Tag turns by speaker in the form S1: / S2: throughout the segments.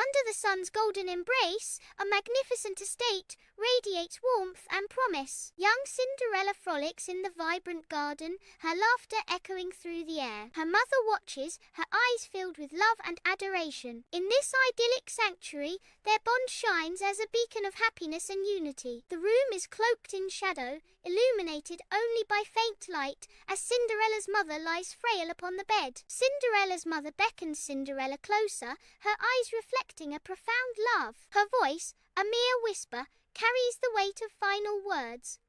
S1: Under the sun's golden embrace, a magnificent estate radiates warmth and promise. Young Cinderella frolics in the vibrant garden, her laughter echoing through the air. Her mother watches, her eyes filled with love and adoration. In this idyllic sanctuary, their bond shines as a beacon of happiness and unity. The room is cloaked in shadow, illuminated only by faint light, as Cinderella's mother lies frail upon the bed. Cinderella's mother beckons Cinderella closer, her eyes reflecting a profound love. Her voice, a mere whisper, carries the weight of final words.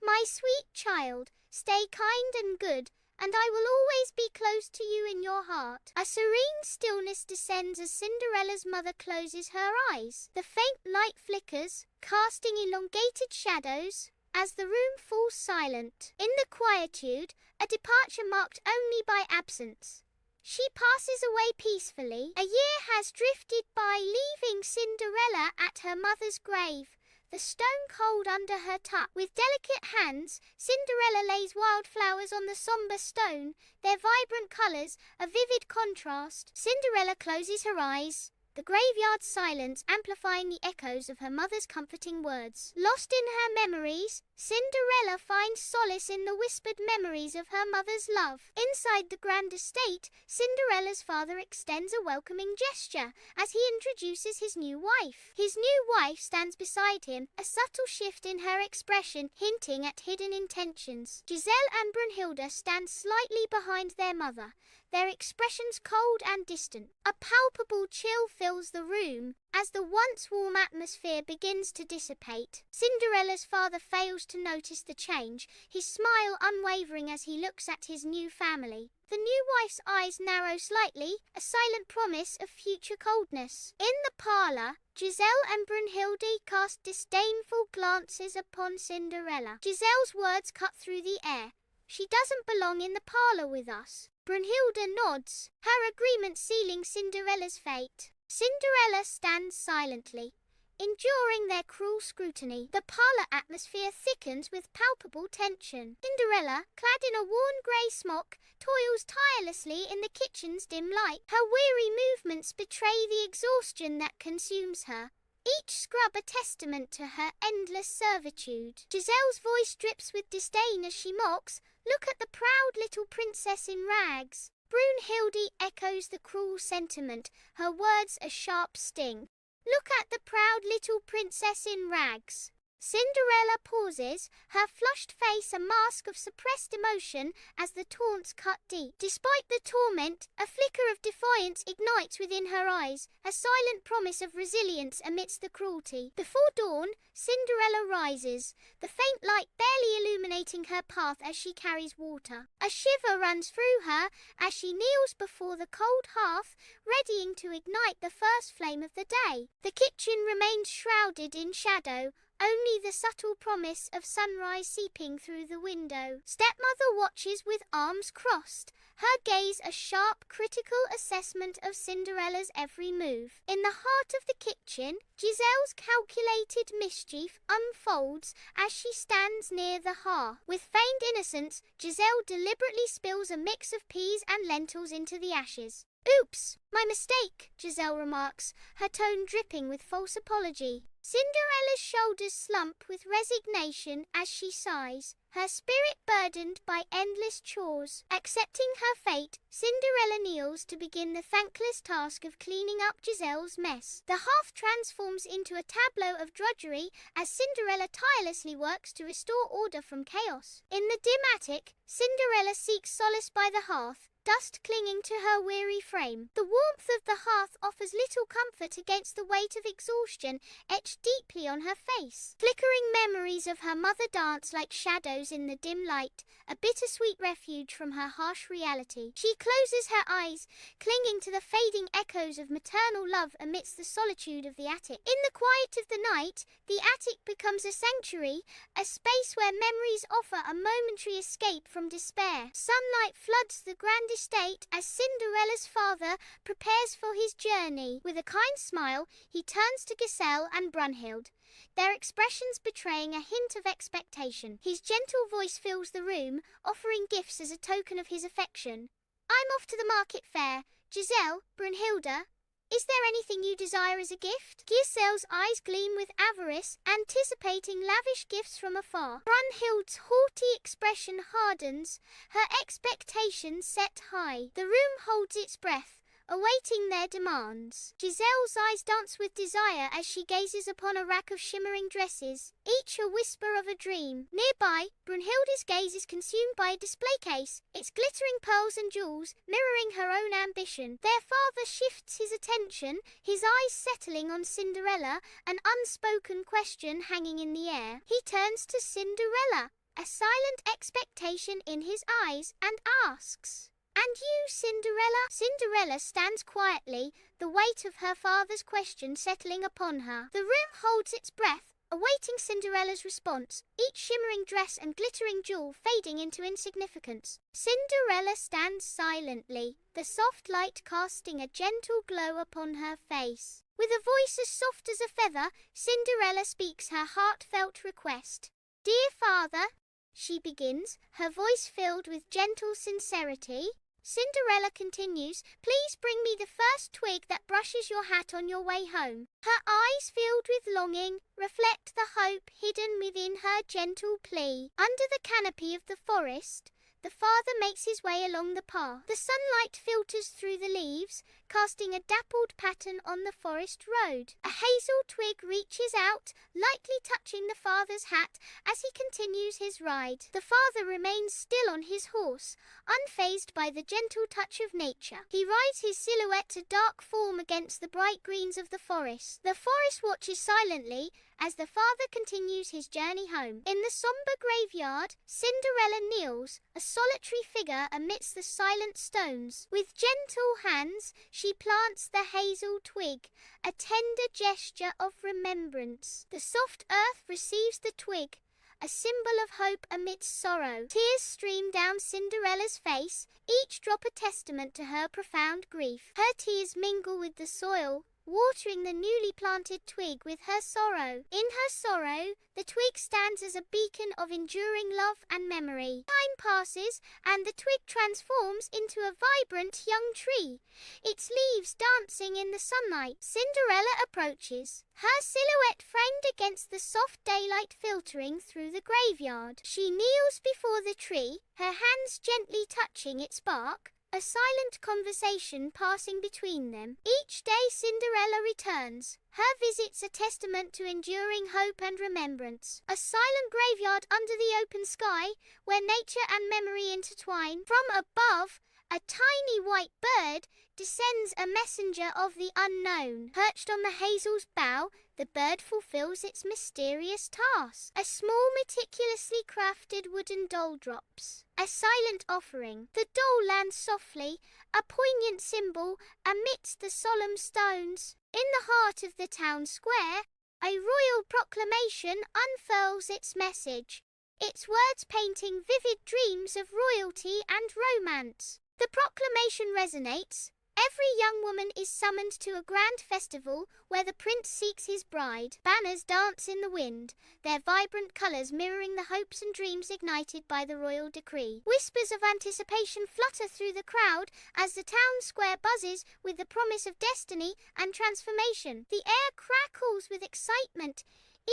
S1: My sweet child, stay kind and good, and I will always be close to you in your heart. A serene stillness descends as Cinderella's mother closes her eyes. The faint light flickers, casting elongated shadows, as the room falls silent. In the quietude, a departure marked only by absence. She passes away peacefully. A year has drifted by, leaving Cinderella at her mother's grave, the stone cold under her touch. With delicate hands, Cinderella lays wildflowers on the somber stone, their vibrant colours a vivid contrast. Cinderella closes her eyes, the graveyard silence amplifying the echoes of her mother's comforting words. Lost in her memories, Cinderella finds solace in the whispered memories of her mother's love. Inside the grand estate, Cinderella's father extends a welcoming gesture as he introduces his new wife. His new wife stands beside him, a subtle shift in her expression hinting at hidden intentions. Giselle and Brunhilde stand slightly behind their mother, their expressions cold and distant. A palpable chill fills the room as the once warm atmosphere begins to dissipate. Cinderella's father fails to notice the change, his smile unwavering as he looks at his new family. The new wife's eyes narrow slightly, a silent promise of future coldness. In the parlour, Giselle and Brunhilde cast disdainful glances upon Cinderella. Giselle's words cut through the air. She doesn't belong in the parlour with us. Brunhilde nods, her agreement sealing Cinderella's fate. Cinderella stands silently, enduring their cruel scrutiny. The parlour atmosphere thickens with palpable tension. Cinderella, clad in a worn grey smock, toils tirelessly in the kitchen's dim light. Her weary movements betray the exhaustion that consumes her, each scrub a testament to her endless servitude. Giselle's voice drips with disdain as she mocks, "Look at the proud little princess in rags." Brunhilde echoes the cruel sentiment, her words a sharp sting. "Look at the proud little princess in rags." Cinderella pauses, her flushed face a mask of suppressed emotion as the taunts cut deep. Despite the torment, a flicker of defiance ignites within her eyes, a silent promise of resilience amidst the cruelty. Before dawn, Cinderella rises, the faint light barely illuminating her path as she carries water. A shiver runs through her as she kneels before the cold hearth, readying to ignite the first flame of the day. The kitchen remains shrouded in shadow, only the subtle promise of sunrise seeping through the window. Stepmother watches with arms crossed, her gaze a sharp, critical assessment of Cinderella's every move. In the heart of the kitchen, Giselle's calculated mischief unfolds as she stands near the hearth. With feigned innocence, Giselle deliberately spills a mix of peas and lentils into the ashes. "Oops, my mistake," Giselle remarks, her tone dripping with false apology. Cinderella's shoulders slump with resignation as she sighs, her spirit burdened by endless chores. Accepting her fate, Cinderella kneels to begin the thankless task of cleaning up Giselle's mess. The hearth transforms into a tableau of drudgery as Cinderella tirelessly works to restore order from chaos. In the dim attic, Cinderella seeks solace by the hearth, dust clinging to her weary frame. The warmth of the hearth offers little comfort against the weight of exhaustion etched deeply on her face. Flickering memories of her mother dance like shadows in the dim light, a bittersweet refuge from her harsh reality. She closes her eyes, clinging to the fading echoes of maternal love amidst the solitude of the attic. In the quiet of the night, the attic becomes a sanctuary, a space where memories offer a momentary escape from despair. Sunlight floods the grand estate as Cinderella's father prepares for his journey. With a kind smile, he turns to Giselle and Brunhilde, their expressions betraying a hint of expectation. His gentle voice fills the room, offering gifts as a token of his affection. "I'm off to the market fair. Giselle, Brunhilde, Is there anything you desire as a gift? Giselle's eyes gleam with avarice, anticipating lavish gifts from afar. Brunhild's haughty expression hardens, her expectations set high. The room holds its breath, awaiting their demands. Giselle's eyes dance with desire as she gazes upon a rack of shimmering dresses, each a whisper of a dream. Nearby, Brunhilde's gaze is consumed by a display case, its glittering pearls and jewels mirroring her own ambition. Their father shifts his attention, his eyes settling on Cinderella, an unspoken question hanging in the air. He turns to Cinderella, a silent expectation in his eyes, and asks, "And you, Cinderella?" Cinderella stands quietly, the weight of her father's question settling upon her. The room holds its breath, awaiting Cinderella's response, each shimmering dress and glittering jewel fading into insignificance. Cinderella stands silently, the soft light casting a gentle glow upon her face. With a voice as soft as a feather, Cinderella speaks her heartfelt request. "Dear father," she begins, her voice filled with gentle sincerity. Cinderella continues, "Please bring me the first twig that brushes your hat on your way home." Her eyes filled with longing reflect the hope hidden within her gentle plea. Under the canopy of the forest, the father makes his way along the path. The sunlight filters through the leaves, casting a dappled pattern on the forest road. A hazel twig reaches out, lightly touching the father's hat as he continues his ride. The father remains still on his horse, unfazed by the gentle touch of nature. He rides his silhouette a dark form against the bright greens of the forest. The forest watches silently as the father continues his journey home. In the somber graveyard, Cinderella kneels, a solitary figure amidst the silent stones. With gentle hands, she plants the hazel twig, a tender gesture of remembrance. The soft earth receives the twig, a symbol of hope amidst sorrow. Tears stream down Cinderella's face, each drop a testament to her profound grief. Her tears mingle with the soil, watering the newly planted twig with her sorrow. In her sorrow, the twig stands as a beacon of enduring love and memory. Time passes, and the twig transforms into a vibrant young tree, its leaves dancing in the sunlight. Cinderella approaches, her silhouette framed against the soft daylight filtering through the graveyard. She kneels before the tree, her hands gently touching its bark, a silent conversation passing between them. Each day Cinderella returns, her visits a testament to enduring hope and remembrance. A silent graveyard under the open sky, where nature and memory intertwine. From above, a tiny white bird descends, a messenger of the unknown. Perched on the hazel's bough, the bird fulfills its mysterious task. A small, meticulously crafted wooden doll drops, a silent offering. The doll lands softly, a poignant symbol amidst the solemn stones. In the heart of the town square, a royal proclamation unfurls its message, its words painting vivid dreams of royalty and romance. The proclamation resonates. Every young woman is summoned to a grand festival where the prince seeks his bride. Banners dance in the wind, their vibrant colours mirroring the hopes and dreams ignited by the royal decree. Whispers of anticipation flutter through the crowd as the town square buzzes with the promise of destiny and transformation. The air crackles with excitement,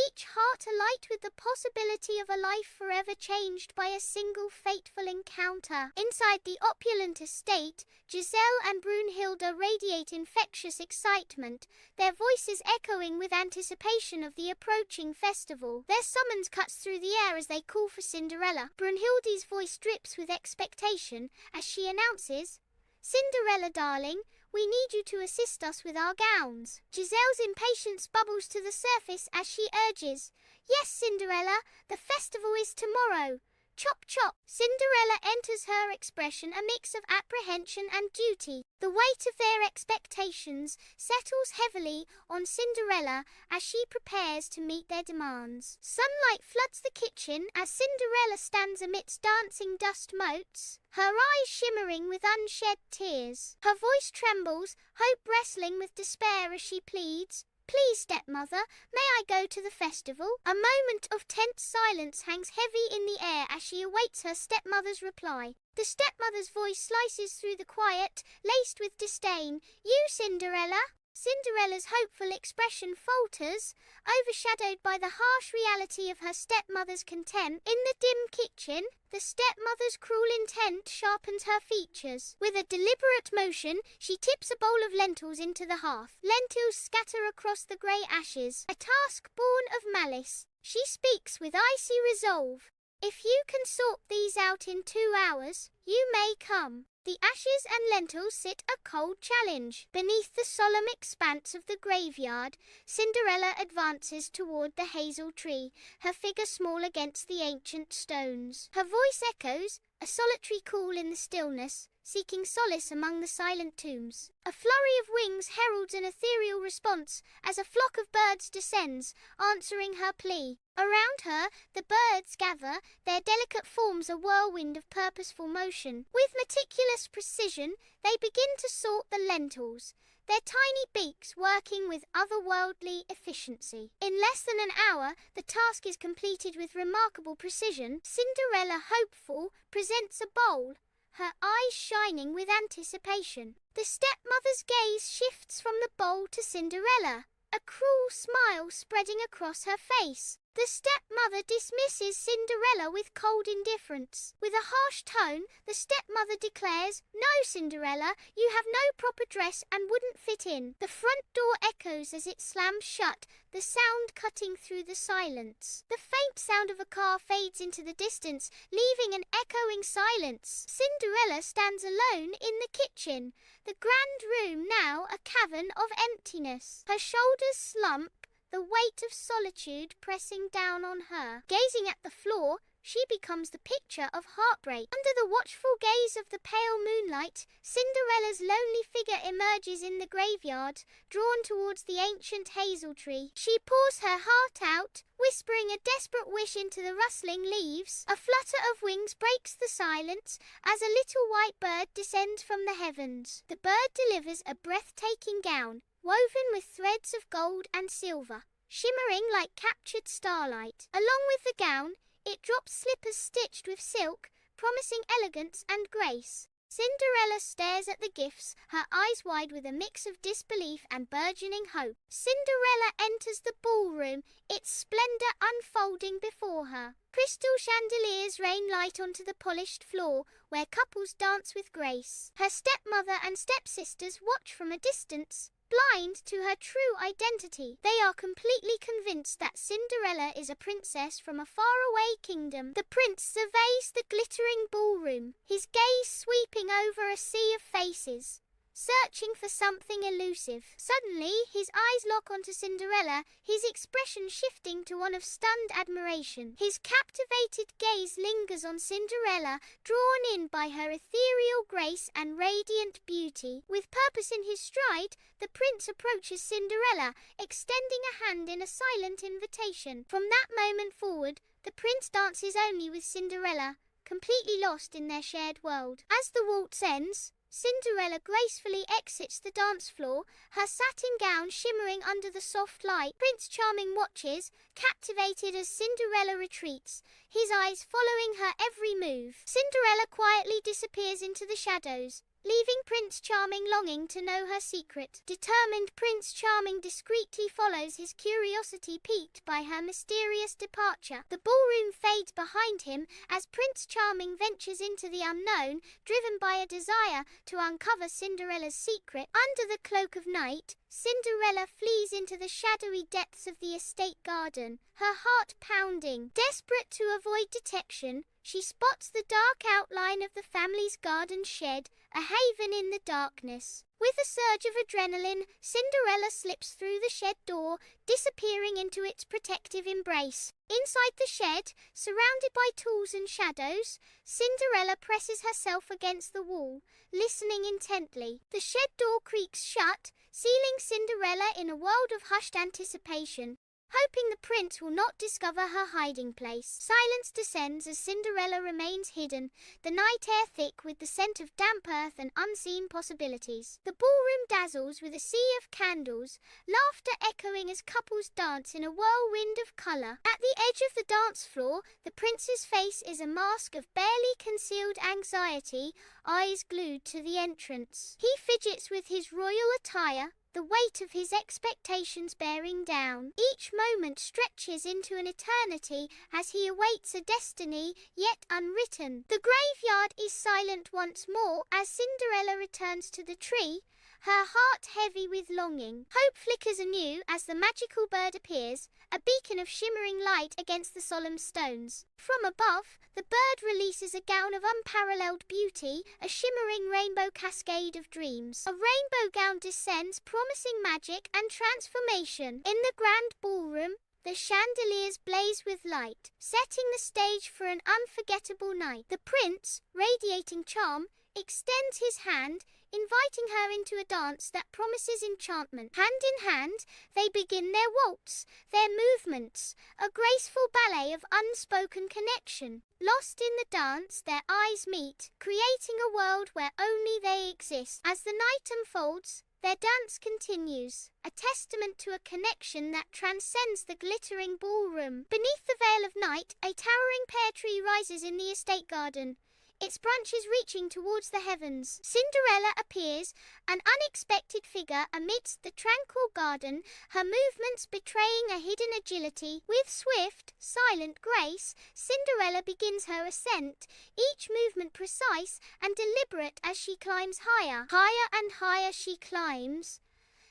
S1: each heart alight with the possibility of a life forever changed by a single fateful encounter. Inside the opulent estate, Giselle and Brunhilde radiate infectious excitement, their voices echoing with anticipation of the approaching festival. Their summons cuts through the air as they call for Cinderella. Brunhilde's voice drips with expectation as she announces, "Cinderella, darling, we need you to assist us with our gowns." Giselle's impatience bubbles to the surface as she urges, "Yes, Cinderella, the festival is tomorrow." Chop chop. Cinderella enters, her expression a mix of apprehension and duty. The weight of their expectations settles heavily on Cinderella as she prepares to meet their demands. Sunlight floods the kitchen as Cinderella stands amidst dancing dust motes, her eyes shimmering with unshed tears. Her voice trembles, hope wrestling with despair as she pleads, "Please, stepmother, may I go to the festival?" A moment of tense silence hangs heavy in the air as she awaits her stepmother's reply. The stepmother's voice slices through the quiet, laced with disdain. "You, Cinderella?" Cinderella's hopeful expression falters, overshadowed by the harsh reality of her stepmother's contempt. In the dim kitchen, the stepmother's cruel intent sharpens her features. With a deliberate motion, she tips a bowl of lentils into the hearth. Lentils scatter across the grey ashes, a task born of malice. She speaks with icy resolve. If you can sort these out in 2 hours, you may come. The ashes and lentils sit a cold challenge. Beneath the solemn expanse of the graveyard, Cinderella advances toward the hazel tree, her figure small against the ancient stones. Her voice echoes, a solitary call in the stillness, seeking solace among the silent tombs. A flurry of wings heralds an ethereal response as a flock of birds descends, answering her plea. Around her, the birds gather, their delicate forms a whirlwind of purposeful motion. With meticulous precision, they begin to sort the lentils, their tiny beaks working with otherworldly efficiency. In less than an hour, the task is completed with remarkable precision. Cinderella, hopeful, presents a bowl, her eyes shining with anticipation. The stepmother's gaze shifts from the bowl to Cinderella, a cruel smile spreading across her face. The stepmother dismisses Cinderella with cold indifference. With a harsh tone, the stepmother declares, "No, Cinderella, you have no proper dress and wouldn't fit in." The front door echoes as it slams shut, the sound cutting through the silence. The faint sound of a car fades into the distance, leaving an echoing silence. Cinderella stands alone in the kitchen, the grand room now a cavern of emptiness. Her shoulders slump, the weight of solitude pressing down on her. Gazing at the floor, she becomes the picture of heartbreak. Under the watchful gaze of the pale moonlight, Cinderella's lonely figure emerges in the graveyard, drawn towards the ancient hazel tree. She pours her heart out, whispering a desperate wish into the rustling leaves. A flutter of wings breaks the silence as a little white bird descends from the heavens. The bird delivers a breathtaking gown, woven with threads of gold and silver, shimmering like captured starlight. Along with the gown, it drops slippers stitched with silk, promising elegance and grace. Cinderella stares at the gifts, her eyes wide with a mix of disbelief and burgeoning hope. Cinderella enters the ballroom, its splendor unfolding before her. Crystal chandeliers rain light onto the polished floor, where couples dance with grace. Her stepmother and stepsisters watch from a distance, blind to her true identity. They are completely convinced that Cinderella is a princess from a faraway kingdom. The prince surveys the glittering ballroom, his gaze sweeping over a sea of faces, searching for something elusive. Suddenly, his eyes lock onto Cinderella, his expression shifting to one of stunned admiration. His captivated gaze lingers on Cinderella, drawn in by her ethereal grace and radiant beauty. With purpose in his stride, the prince approaches Cinderella, extending a hand in a silent invitation. From that moment forward, the prince dances only with Cinderella, completely lost in their shared world. As the waltz ends, Cinderella gracefully exits the dance floor, her satin gown shimmering under the soft light. Prince Charming watches, captivated as Cinderella retreats, his eyes following her every move. Cinderella quietly disappears into the shadows, leaving Prince Charming longing to know her secret. Determined, Prince Charming discreetly follows, his curiosity piqued by her mysterious departure. The ballroom fades behind him as Prince Charming ventures into the unknown, driven by a desire to uncover Cinderella's secret. Under the cloak of night, Cinderella flees into the shadowy depths of the estate garden, her heart pounding. Desperate to avoid detection, she spots the dark outline of the family's garden shed, a haven in the darkness. With a surge of adrenaline, Cinderella slips through the shed door, disappearing into its protective embrace. Inside the shed, surrounded by tools and shadows, Cinderella presses herself against the wall, listening intently. The shed door creaks shut, sealing Cinderella in a world of hushed anticipation. Hoping the prince will not discover her hiding place, silence descends as Cinderella remains hidden, the night air thick with the scent of damp earth and unseen possibilities. The ballroom dazzles with a sea of candles, laughter echoing as couples dance in a whirlwind of colour. At the edge of the dance floor, the prince's face is a mask of barely concealed anxiety, eyes glued to the entrance. He fidgets with his royal attire, the weight of his expectations bearing down. Each moment stretches into an eternity as he awaits a destiny yet unwritten. The graveyard is silent once more as Cinderella returns to the tree, her heart heavy with longing. Hope flickers anew as the magical bird appears, a beacon of shimmering light against the solemn stones. From above, the bird releases a gown of unparalleled beauty, a shimmering rainbow cascade of dreams. A rainbow gown descends, promising magic and transformation. In the grand ballroom, the chandeliers blaze with light, setting the stage for an unforgettable night. The prince, radiating charm, extends his hand, inviting her into a dance that promises enchantment. Hand in hand, they begin their waltz, their movements, a graceful ballet of unspoken connection. Lost in the dance, their eyes meet, creating a world where only they exist. As the night unfolds, their dance continues, a testament to a connection that transcends the glittering ballroom. Beneath the veil of night, a towering pear tree rises in the estate garden, its branches reaching towards the heavens. Cinderella appears, an unexpected figure amidst the tranquil garden, her movements betraying a hidden agility. With swift, silent grace, Cinderella begins her ascent, each movement precise and deliberate as she climbs higher. Higher and higher she climbs,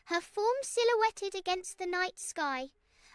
S1: her form silhouetted against the night sky,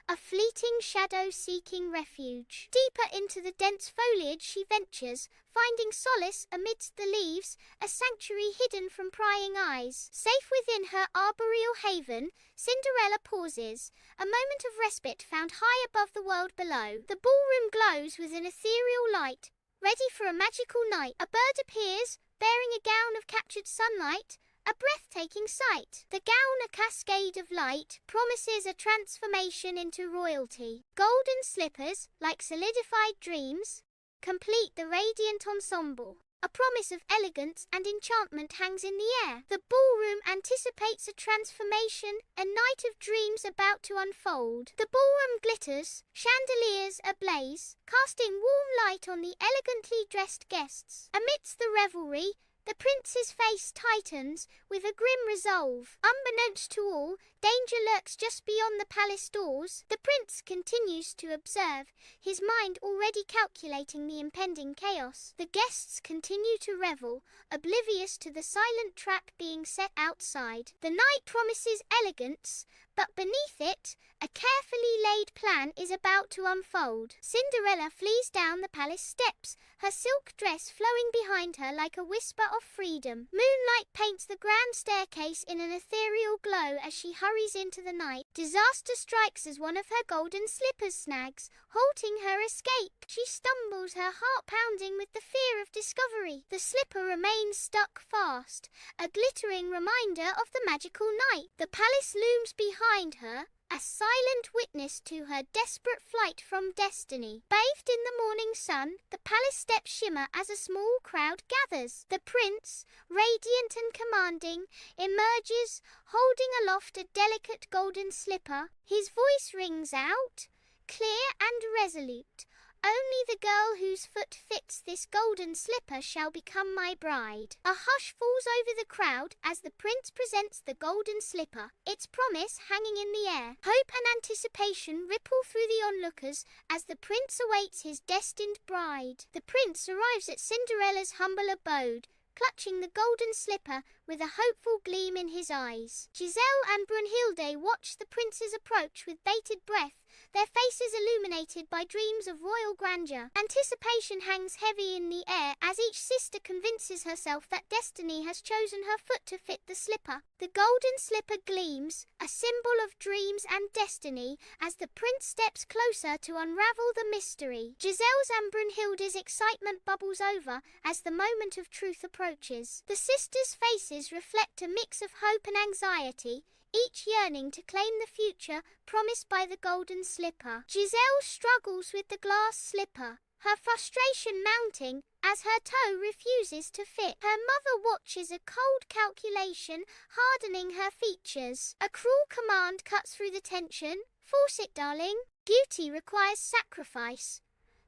S1: a fleeting shadow seeking refuge. Deeper into the dense foliage she ventures, finding solace amidst the leaves, a sanctuary hidden from prying eyes. Safe within her arboreal haven, Cinderella pauses, a moment of respite found high above the world below. The ballroom glows with an ethereal light, ready for a magical night. A bird appears, bearing a gown of captured sunlight, a breathtaking sight. The gown, a cascade of light, promises a transformation into royalty. Golden slippers, like solidified dreams, complete the radiant ensemble. A promise of elegance and enchantment hangs in the air. The ballroom anticipates a transformation, a night of dreams about to unfold. The ballroom glitters, chandeliers ablaze, casting warm light on the elegantly dressed guests. Amidst the revelry, the prince's face tightens with a grim resolve. Unbeknownst to all, danger lurks just beyond the palace doors. The prince continues to observe, his mind already calculating the impending chaos. The guests continue to revel, oblivious to the silent trap being set outside. The night promises elegance, but beneath it, a carefully laid plan is about to unfold. Cinderella flees down the palace steps, her silk dress flowing behind her like a whisper of freedom. Moonlight paints the grand staircase in an ethereal glow as she hurries into the night. Disaster strikes as one of her golden slippers snags, halting her escape. She stumbles, her heart pounding with the fear of discovery. The slipper remains stuck fast, a glittering reminder of the magical night. The palace looms behind her, a silent witness to her desperate flight from destiny. Bathed in the morning sun, the palace steps shimmer as a small crowd gathers. The prince, radiant and commanding, emerges, holding aloft a delicate golden slipper. His voice rings out, clear and resolute. Only the girl whose foot fits this golden slipper shall become my bride. A hush falls over the crowd as the prince presents the golden slipper, its promise hanging in the air. Hope and anticipation ripple through the onlookers as the prince awaits his destined bride. The prince arrives at Cinderella's humble abode, clutching the golden slipper with a hopeful gleam in his eyes. Giselle and Brunhilde watch the prince's approach with bated breath, their faces illuminated by dreams of royal grandeur. Anticipation hangs heavy in the air as each sister convinces herself that destiny has chosen her foot to fit the slipper. The golden slipper gleams, a symbol of dreams and destiny, as the prince steps closer to unravel the mystery. Giselle's and Brunhilde's excitement bubbles over as the moment of truth approaches. The sisters' faces reflect a mix of hope and anxiety, each yearning to claim the future promised by the golden slipper. Giselle struggles with the glass slipper, her frustration mounting as her toe refuses to fit. Her mother watches a cold calculation, hardening her features. A cruel command cuts through the tension. Force it, darling. Beauty requires sacrifice.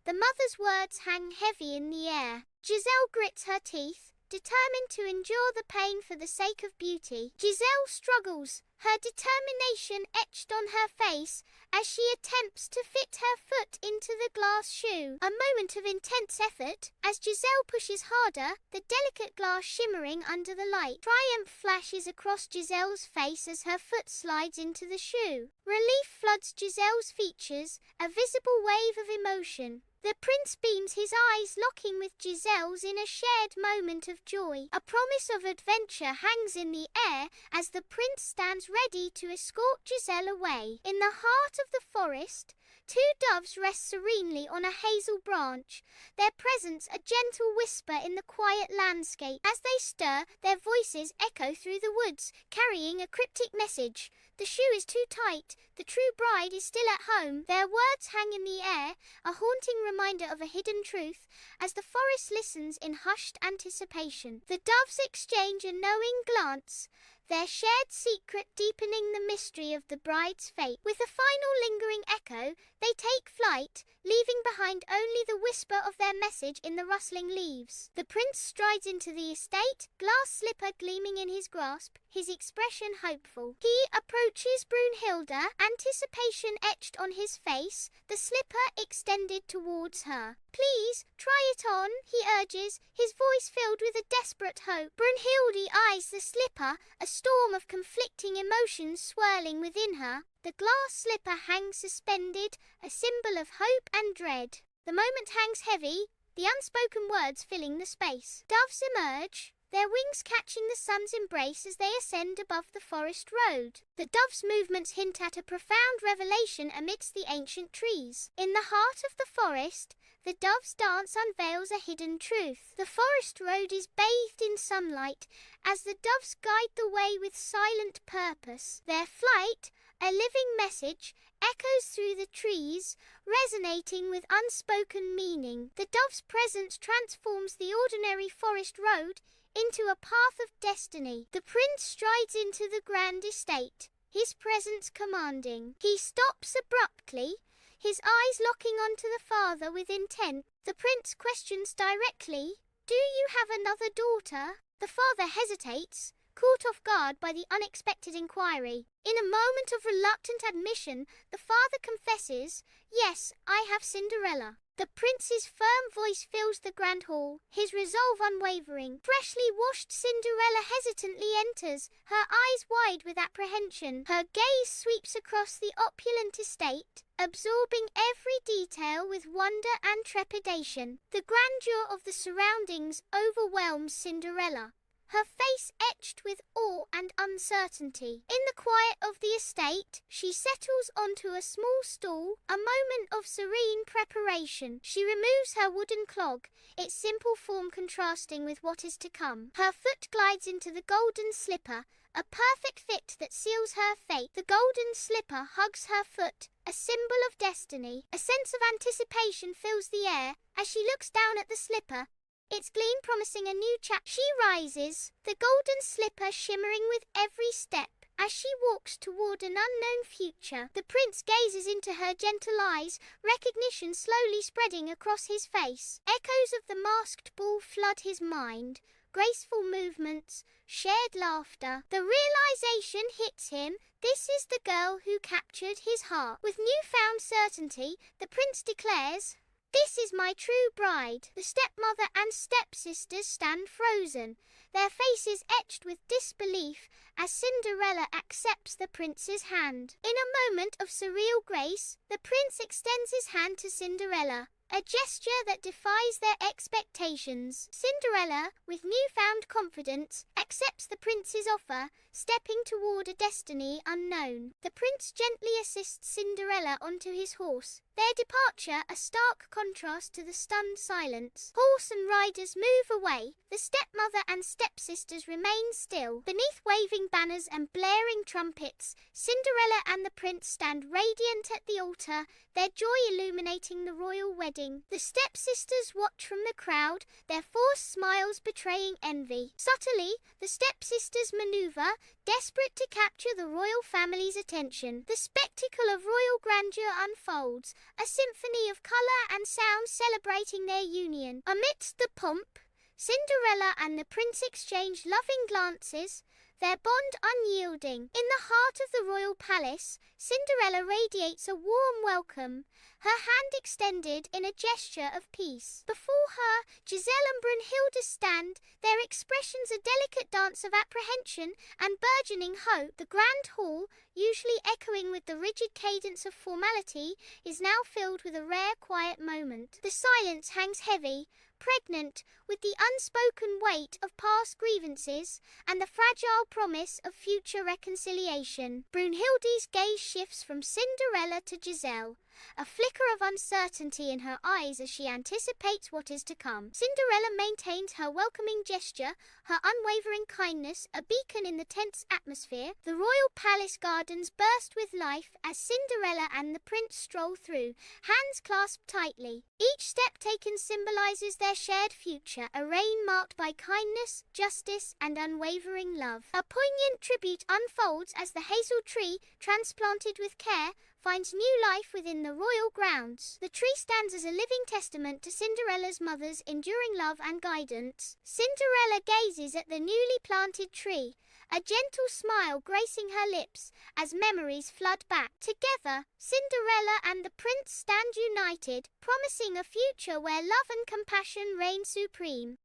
S1: The mother's words hang heavy in the air. Giselle grits her teeth, determined to endure the pain for the sake of beauty. Giselle struggles, her determination etched on her face as she attempts to fit her foot into the glass shoe. A moment of intense effort as Giselle pushes harder, the delicate glass shimmering under the light. Triumph flashes across Giselle's face as her foot slides into the shoe. Relief floods Giselle's features, a visible wave of emotion. The prince beams his eyes, locking with Giselle's in a shared moment of joy. A promise of adventure hangs in the air as the prince stands ready to escort Giselle away. In the heart of the forest, two doves rest serenely on a hazel branch, their presence a gentle whisper in the quiet landscape. As they stir, their voices echo through the woods, carrying a cryptic message. The shoe is too tight, the true bride is still at home. Their words hang in the air, a haunting reminder of a hidden truth, as the forest listens in hushed anticipation. The doves exchange a knowing glance, their shared secret deepening the mystery of the bride's fate. With a final lingering echo, they take flight, leaving behind only the whisper of their message in the rustling leaves. The prince strides into the estate, glass slipper gleaming in his grasp, his expression hopeful. He approaches Brunhilde, anticipation etched on his face, the slipper extended towards her. "Please, try it on," he urges, his voice filled with a desperate hope. Brunhilde eyes the slipper, a storm of conflicting emotions swirling within her. The glass slipper hangs suspended, a symbol of hope and dread. The moment hangs heavy, the unspoken words filling the space. Doves emerge, their wings catching the sun's embrace as they ascend above the forest road. The doves' movements hint at a profound revelation amidst the ancient trees. In the heart of the forest, the dove's dance unveils a hidden truth. The forest road is bathed in sunlight as the doves guide the way with silent purpose. Their flight, a living message, echoes through the trees, resonating with unspoken meaning. The dove's presence transforms the ordinary forest road into a path of destiny. The prince strides into the grand estate, his presence commanding. He stops abruptly, his eyes locking onto the father with intent. The prince questions directly, "Do you have another daughter?" The father hesitates, caught off guard by the unexpected inquiry. In a moment of reluctant admission, the father confesses, "Yes, I have Cinderella." The prince's firm voice fills the grand hall, his resolve unwavering. Freshly washed Cinderella hesitantly enters, her eyes wide with apprehension. Her gaze sweeps across the opulent estate, absorbing every detail with wonder and trepidation. The grandeur of the surroundings overwhelms Cinderella, her face etched with awe and uncertainty. In the quiet of the estate, she settles onto a small stool, a moment of serene preparation. She removes her wooden clog, its simple form contrasting with what is to come. Her foot glides into the golden slipper, a perfect fit that seals her fate. The golden slipper hugs her foot, a symbol of destiny. A sense of anticipation fills the air as she looks down at the slipper, its gleam promising a new chapter. She rises, the golden slipper shimmering with every step. As she walks toward an unknown future, the prince gazes into her gentle eyes, recognition slowly spreading across his face. Echoes of the masked ball flood his mind, graceful movements, shared laughter. The realization hits him, this is the girl who captured his heart. With newfound certainty, the prince declares, "This is my true bride." The stepmother and stepsisters stand frozen, their faces etched with disbelief as Cinderella accepts the prince's hand. In a moment of surreal grace, the prince extends his hand to Cinderella, a gesture that defies their expectations. Cinderella, with newfound confidence, accepts the prince's offer, stepping toward a destiny unknown. The prince gently assists Cinderella onto his horse, their departure a stark contrast to the stunned silence. Horse and riders move away, the stepmother and stepsisters remain still. Beneath waving banners and blaring trumpets, Cinderella and the prince stand radiant at the altar, their joy illuminating the royal wedding. The stepsisters watch from the crowd, their forced smiles betraying envy. Subtly, the stepsisters maneuver, desperate to capture the royal family's attention. The spectacle of royal grandeur unfolds, a symphony of color and sound celebrating their union. Amidst the pomp, Cinderella and the prince exchange loving glances, their bond unyielding. In the heart of the royal palace, Cinderella radiates a warm welcome, her hand extended in a gesture of peace. Before her, Giselle and Brunhilde stand, their expressions a delicate dance of apprehension and burgeoning hope. The grand hall, usually echoing with the rigid cadence of formality, is now filled with a rare quiet moment. The silence hangs heavy, pregnant with the unspoken weight of past grievances and the fragile promise of future reconciliation. Brunhilde's gaze shifts from Cinderella to Giselle, a flicker of uncertainty in her eyes as she anticipates what is to come. Cinderella maintains her welcoming gesture, her unwavering kindness a beacon in the tense atmosphere. The royal palace gardens burst with life as Cinderella and the prince stroll through, hands clasped tightly. Each step taken symbolizes their shared future, a reign marked by kindness, justice, and unwavering love. A poignant tribute unfolds as the hazel tree, transplanted with care, finds new life within the royal grounds. The tree stands as a living testament to Cinderella's mother's enduring love and guidance. Cinderella gazes at the newly planted tree, a gentle smile gracing her lips as memories flood back. Together, Cinderella and the prince stand united, promising a future where love and compassion reign supreme.